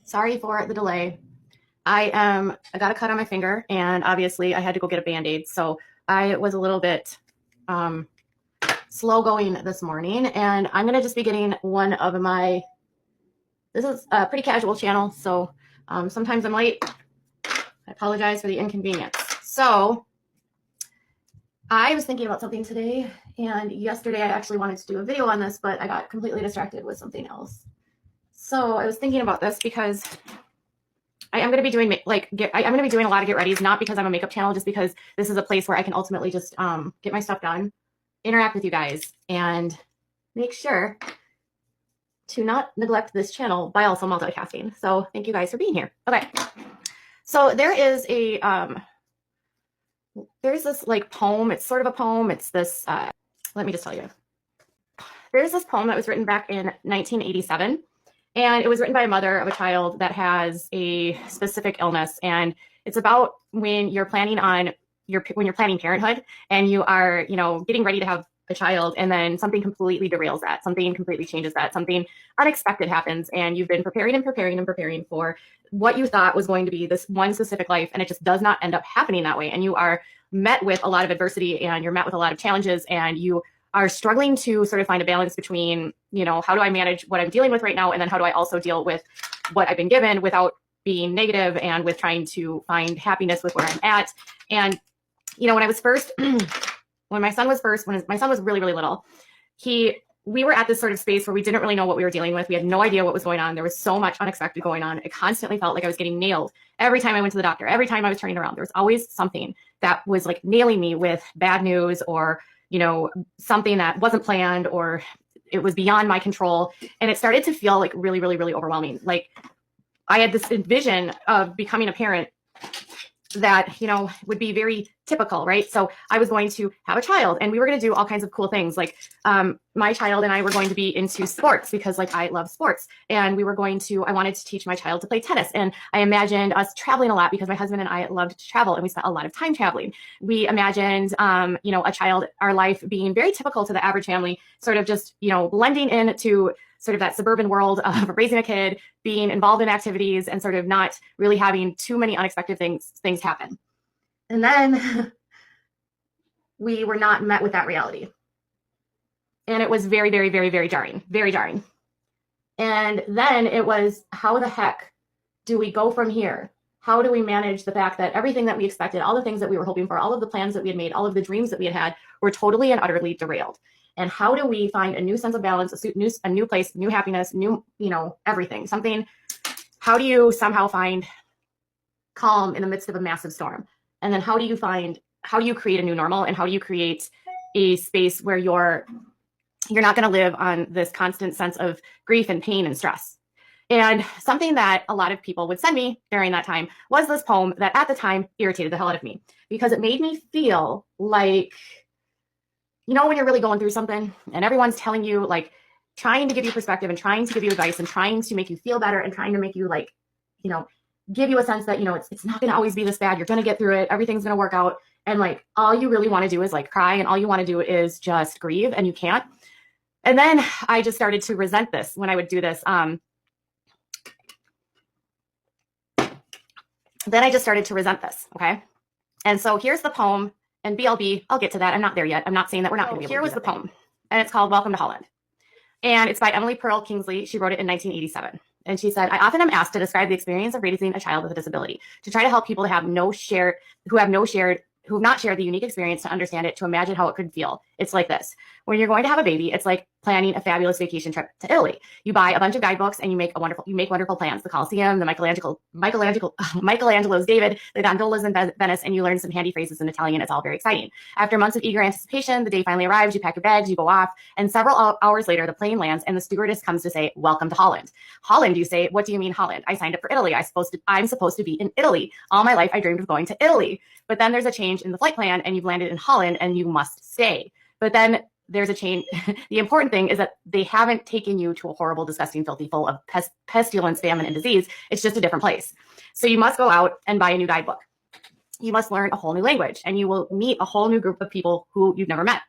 Sorry for the delay. I got a cut on my finger, and obviously I had to go get a Band-Aid. So I was a little bit slow going this morning, and I'm gonna just be getting one of my, this is a pretty casual channel, so sometimes I'm late. I apologize for the inconvenience. So I was thinking about something today, and yesterday I actually wanted to do a video on this, but I got completely distracted with something else. So I was thinking about this because I am going to be doing I'm going to be doing a lot of get readies, not because I'm a makeup channel, just because this is a place where I can ultimately just get my stuff done, interact with you guys, and make sure to not neglect this channel by also multitasking. So thank you guys for being here. Okay. So there is a, there's this like poem. It's sort of a poem. It's this, let me just tell you. There's this poem that was written back in 1987. And it was written by a mother of a child that has a specific illness. And it's about when you're planning on when you're planning parenthood and you are, getting ready to have a child, and then something completely derails that, something completely changes that, something unexpected happens, and you've been preparing and preparing and preparing for what you thought was going to be this one specific life, and it just does not end up happening that way. And you are met with a lot of adversity, and you're met with a lot of challenges, and you are struggling to sort of find a balance between, how do I manage what I'm dealing with right now? And then how do I also deal with what I've been given without being negative, and with trying to find happiness with where I'm at. And, when I was first, when my son was really, really little, we were at this sort of space where we didn't really know what we were dealing with. We had no idea what was going on. There was so much unexpected going on. It constantly felt like I was getting nailed. Every time I went to the doctor, every time I was turning around, there was always something that was like nailing me with bad news, or something that wasn't planned, or it was beyond my control. And it started to feel like really, really, really overwhelming. Like I had this vision of becoming a parent that, would be very typical, right? So I was going to have a child, and we were going to do all kinds of cool things. Like my child and I were going to be into sports, because I love sports. And I wanted to teach my child to play tennis. And I imagined us traveling a lot, because my husband and I loved to travel, and we spent a lot of time traveling. We imagined, our life being very typical to the average family, sort of just, blending into sort of that suburban world of raising a kid, being involved in activities, and sort of not really having too many unexpected things happen. And then we were not met with that reality. And it was very, very, very, very jarring, very jarring. And then it was, how the heck do we go from here? How do we manage the fact that everything that we expected, all the things that we were hoping for, all of the plans that we had made, all of the dreams that we had were totally and utterly derailed? And how do we find a new sense of balance, a new place, new happiness, new, everything, something? How do you somehow find calm in the midst of a massive storm? And then how do you create a new normal? And how do you create a space where you're not going to live on this constant sense of grief and pain and stress? And something that a lot of people would send me during that time was this poem that at the time irritated the hell out of me, because it made me feel like, when you're really going through something and everyone's telling you, like, trying to give you perspective and trying to give you advice and trying to make you feel better and trying to make you give you a sense that, it's not going to always be this bad. You're going to get through it. Everything's going to work out. And like, all you really want to do is like cry, and all you want to do is just grieve, and you can't. And then I just started to resent this when I would do this. Then I just started to resent this. Okay. And so here's the poem. And BLB, I'll get to that. I'm not there yet. I'm not saying that we're not going to be able to. Here was the poem, and it's called Welcome to Holland. And it's by Emily Pearl Kingsley. She wrote it in 1987. And she said, I often am asked to describe the experience of raising a child with a disability, to try to help people who have not shared the unique experience to understand it, to imagine how it could feel. It's like this. When you're going to have a baby, it's like planning a fabulous vacation trip to Italy. You buy a bunch of guidebooks, and you make wonderful plans. The Colosseum, the Michelangelo's David, the gondolas in Venice, and you learn some handy phrases in Italian. It's all very exciting. After months of eager anticipation, the day finally arrives, you pack your bags, you go off, and several hours later, the plane lands, and the stewardess comes to say, welcome to Holland. Holland, you say, what do you mean Holland? I signed up for Italy. I'm supposed to be in Italy. All my life, I dreamed of going to Italy. But then there's a change in the flight plan, and you've landed in Holland, and you must stay. But then there's a change. The important thing is that they haven't taken you to a horrible, disgusting, filthy, full of pestilence, famine, and disease. It's just a different place. So you must go out and buy a new guidebook. You must learn a whole new language, and you will meet a whole new group of people who you've never met.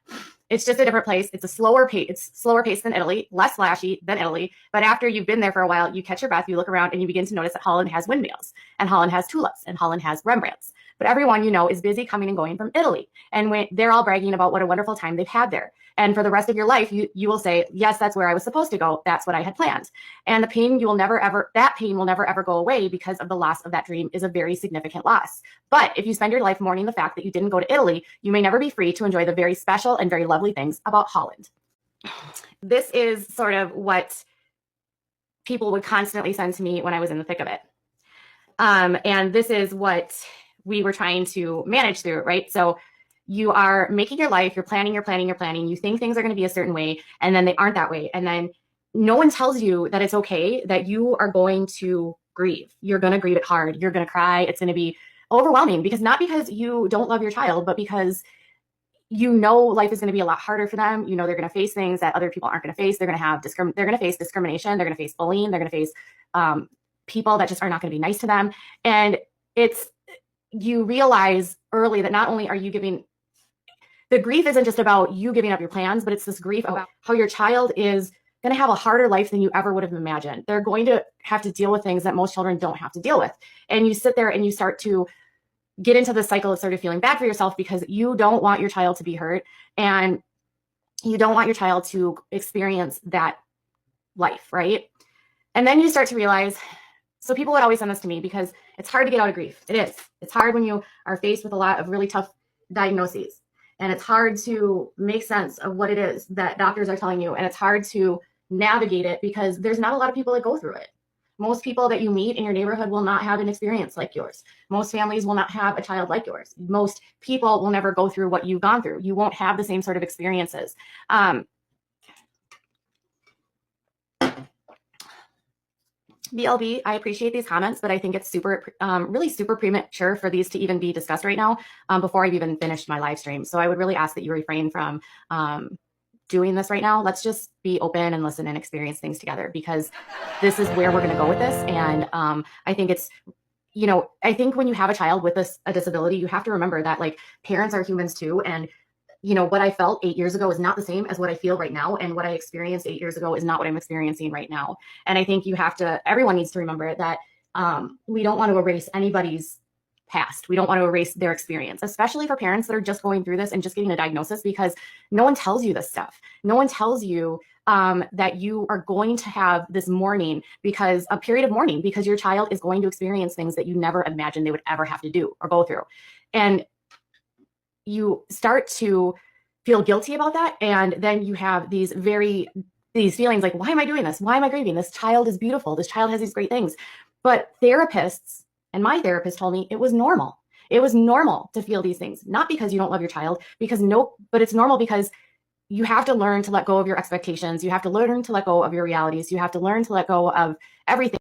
It's just a different place. It's a slower pace. It's slower pace than Italy, less flashy than Italy. But after you've been there for a while, you catch your breath, you look around, and you begin to notice that Holland has windmills, and Holland has tulips, and Holland has Rembrandts. But everyone you know is busy coming and going from Italy. And when they're all bragging about what a wonderful time they've had there. And for the rest of your life, you will say, yes, that's where I was supposed to go. That's what I had planned. And the pain that pain will never, ever go away because of the loss of that dream is a very significant loss. But if you spend your life mourning the fact that you didn't go to Italy, you may never be free to enjoy the very special and very lovely things about Holland. This is sort of what people would constantly send to me when I was in the thick of it. And this is what we were trying to manage through, right? So you are making your life, you're planning. You think things are going to be a certain way, and then they aren't that way. And then no one tells you that it's okay, that you are going to grieve. You're going to grieve it hard. You're going to cry. It's going to be overwhelming, because not because you don't love your child, but because you know life is going to be a lot harder for them. You know they're going to face things that other people aren't going to face. They're going to face discrimination. They're going to face bullying. They're going to face people that just are not going to be nice to them. And you realize early that not only are you giving, the grief isn't just about you giving up your plans, but it's this grief about how your child is going to have a harder life than you ever would have imagined. They're going to have to deal with things that most children don't have to deal with. And you sit there and you start to get into the cycle of sort of feeling bad for yourself because you don't want your child to be hurt, and you don't want your child to experience that life, right? And then you start to realize, so people would always send this to me because it's hard to get out of grief. It is. It's hard when you are faced with a lot of really tough diagnoses. And it's hard to make sense of what it is that doctors are telling you. And it's hard to navigate it because there's not a lot of people that go through it. Most people that you meet in your neighborhood will not have an experience like yours. Most families will not have a child like yours. Most people will never go through what you've gone through. You won't have the same sort of experiences. BLB, I appreciate these comments, but I think it's really super premature for these to even be discussed right now before I've even finished my live stream. So I would really ask that you refrain from doing this right now. Let's just be open and listen and experience things together, because this is where we're going to go with this. And I think it's, I think when you have a child with a disability, you have to remember that like parents are humans too. And what I felt 8 years ago is not the same as what I feel right now. And what I experienced 8 years ago is not what I'm experiencing right now. And I think everyone needs to remember that we don't want to erase anybody's past. We don't want to erase their experience, especially for parents that are just going through this and just getting a diagnosis, because no one tells you this stuff. No one tells you that you are going to have this mourning, because a period of mourning, because your child is going to experience things that you never imagined they would ever have to do or go through. And you start to feel guilty about that. And then you have these feelings like, why am I doing this? Why am I grieving? This child is beautiful. This child has these great things. But therapists, and my therapist told me it was normal. It was normal to feel these things, not because you don't love your child, but it's normal because you have to learn to let go of your expectations. You have to learn to let go of your realities. You have to learn to let go of everything.